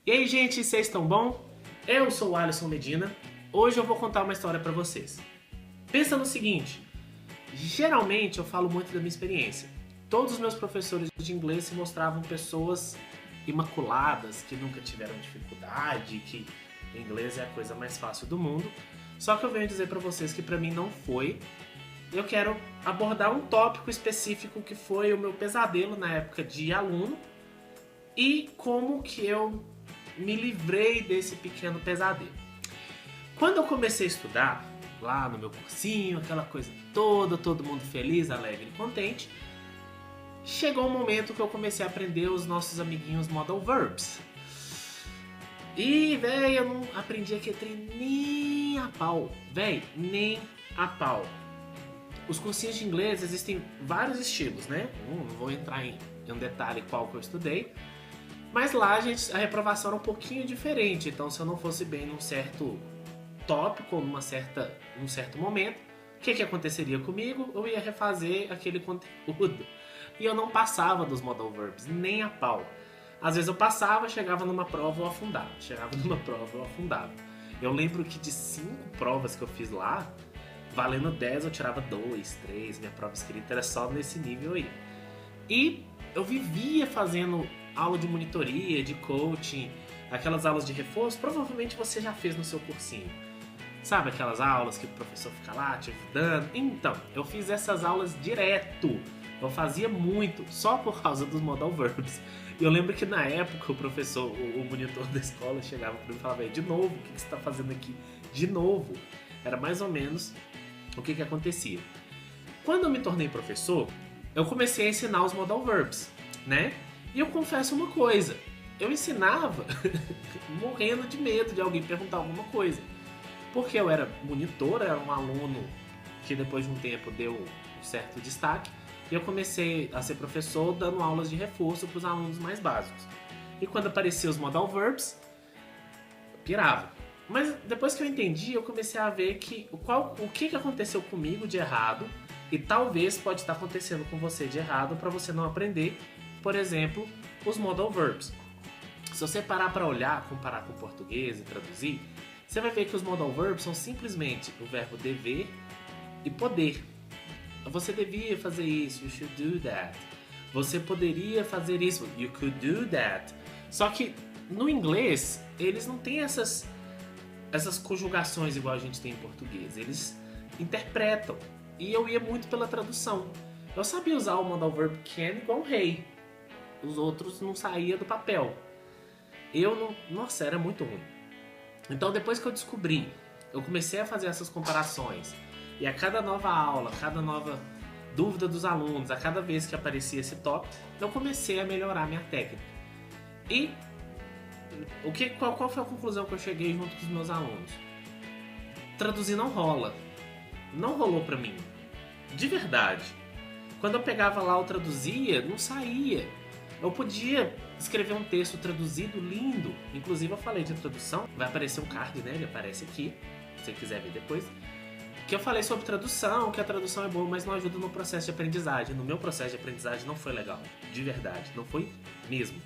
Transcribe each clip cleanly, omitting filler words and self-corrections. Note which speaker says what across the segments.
Speaker 1: E aí, gente, vocês estão bom? Eu sou o Alisson Medina. Hoje eu vou contar uma história pra vocês. Pensa no seguinte, geralmente eu falo muito da minha experiência. Todos os meus professores de inglês se mostravam pessoas imaculadas, que nunca tiveram dificuldade, que inglês é a coisa mais fácil do mundo. Só que eu venho dizer pra vocês que pra mim não foi. Eu quero abordar um tópico específico que foi o meu pesadelo na época de aluno e como que eu me livrei desse pequeno pesadelo. Quando eu comecei a estudar, lá no meu cursinho, aquela coisa toda, todo mundo feliz, alegre e contente, chegou um momento que eu comecei a aprender os nossos amiguinhos Modal Verbs. E, véi, eu não aprendi aquele trem nem a pau. Véi, nem a pau. Os cursinhos de inglês existem vários estilos, né? Não vou entrar em um detalhe qual que eu estudei. Mas lá, gente, a reprovação era um pouquinho diferente. Então, se eu não fosse bem num certo tópico ou num certo momento, o que aconteceria comigo? Eu ia refazer aquele conteúdo. E eu não passava dos Modal Verbs, nem a pau. Às vezes eu passava, chegava numa prova, eu afundava. Eu lembro que de 5 provas que eu fiz lá, valendo 10 eu tirava 2, 3. Minha prova escrita era só nesse nível aí. E eu vivia fazendo aula de monitoria, de coaching, aquelas aulas de reforço, provavelmente você já fez no seu cursinho. Sabe aquelas aulas que o professor fica lá te ajudando? Então, eu fiz essas aulas direto. Eu fazia muito, só por causa dos Modal Verbs. E eu lembro que na época o professor, o monitor da escola chegava para mim e falava: de novo, o que você está fazendo aqui? De novo. Era mais ou menos o que acontecia. Quando eu me tornei professor, eu comecei a ensinar os Modal Verbs, né? E eu confesso uma coisa, eu ensinava morrendo de medo de alguém perguntar alguma coisa. Porque eu era monitor, era um aluno que depois de um tempo deu um certo destaque. E eu comecei a ser professor dando aulas de reforço para os alunos mais básicos. E quando apareciam os Modal Verbs, eu pirava. Mas depois que eu entendi, eu comecei a ver o que aconteceu comigo de errado e talvez pode estar acontecendo com você de errado para você não aprender, por exemplo, os Modal Verbs. Se você parar para olhar, comparar com o português e traduzir, você vai ver que os Modal Verbs são simplesmente o verbo dever e poder. Você devia fazer isso, you should do that. Você poderia fazer isso, you could do that. Só que no inglês, eles não têm essas conjugações igual a gente tem em português. Eles interpretam. E eu ia muito pela tradução. Eu sabia usar o Modal Verb can igual um rei. Os outros não saía do papel. Nossa, era muito ruim. Então depois que eu descobri, eu comecei a fazer essas comparações. E a cada nova aula, a cada nova dúvida dos alunos, a cada vez que aparecia esse tópico, eu comecei a melhorar a minha técnica. E qual foi a conclusão que eu cheguei junto com os meus alunos? Traduzir não rola. Não rolou pra mim. De verdade. Quando eu pegava lá, eu traduzia, não saía. Eu podia escrever um texto traduzido lindo. Inclusive eu falei de tradução, vai aparecer um card, né? Ele aparece aqui, se você quiser ver depois. Que eu falei sobre tradução, que a tradução é boa, mas não ajuda no processo de aprendizagem. No meu processo de aprendizagem não foi legal, de verdade, não foi mesmo.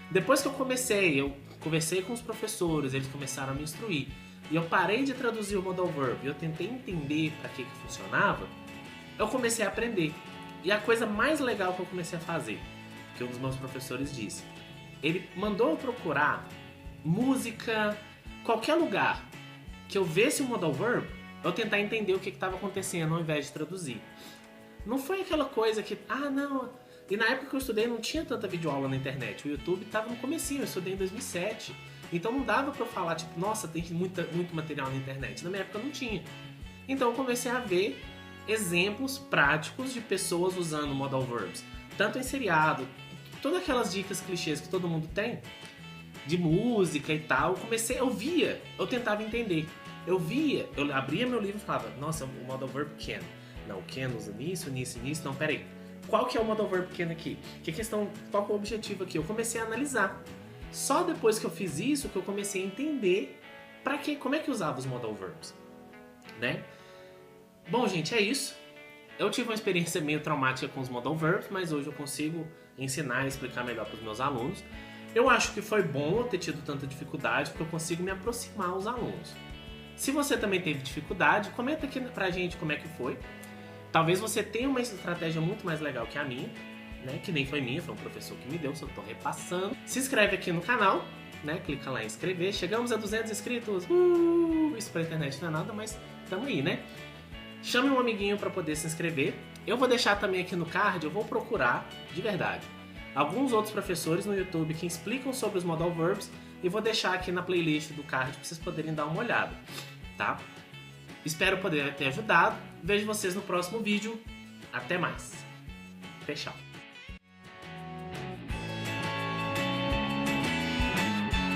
Speaker 1: Depois que eu conversei com os professores, eles começaram a me instruir, e eu parei de traduzir o Modal Verb, e eu tentei entender para que funcionava, eu comecei a aprender. E a coisa mais legal que eu comecei a fazer, que um dos meus professores disse, ele mandou eu procurar música, qualquer lugar que eu visse o Modal Verb, eu tentar entender o que estava acontecendo ao invés de traduzir. Não foi aquela coisa que, não... E na época que eu estudei não tinha tanta videoaula na internet. O YouTube estava no comecinho, eu estudei em 2007. Então não dava pra eu falar, tipo, nossa, tem muito material na internet. Na minha época não tinha. Então eu comecei a ver exemplos práticos de pessoas usando Modal Verbs. Tanto em seriado, todas aquelas dicas clichês que todo mundo tem, de música e tal, eu tentava entender. Eu abria meu livro e falava, nossa, o Modal Verb can. Não, can usa nisso, não, peraí. Qual que é o Modal Verb can aqui? Qual que é o objetivo aqui? Eu comecei a analisar. Só depois que eu fiz isso que eu comecei a entender como é que usava os Modal Verbs, né? Bom, gente, é isso. Eu tive uma experiência meio traumática com os Modal Verbs, mas hoje eu consigo ensinar e explicar melhor para os meus alunos. Eu acho que foi bom eu ter tido tanta dificuldade, porque eu consigo me aproximar aos alunos. Se você também teve dificuldade, comenta aqui pra gente como é que foi. Talvez você tenha uma estratégia muito mais legal que a minha, né? Que nem foi minha, foi um professor que me deu, só tô repassando. Se inscreve aqui no canal, né? Clica lá em inscrever. Chegamos a 200 inscritos. Isso pra internet não é nada, mas tamo aí, né? Chame um amiguinho pra poder se inscrever. Eu vou deixar também aqui no card, eu vou procurar, de verdade, alguns outros professores no YouTube que explicam sobre os modal verbs e vou deixar aqui na playlist do card pra vocês poderem dar uma olhada, tá? Espero poder ter ajudado. Vejo vocês no próximo vídeo. Até mais. Tchau.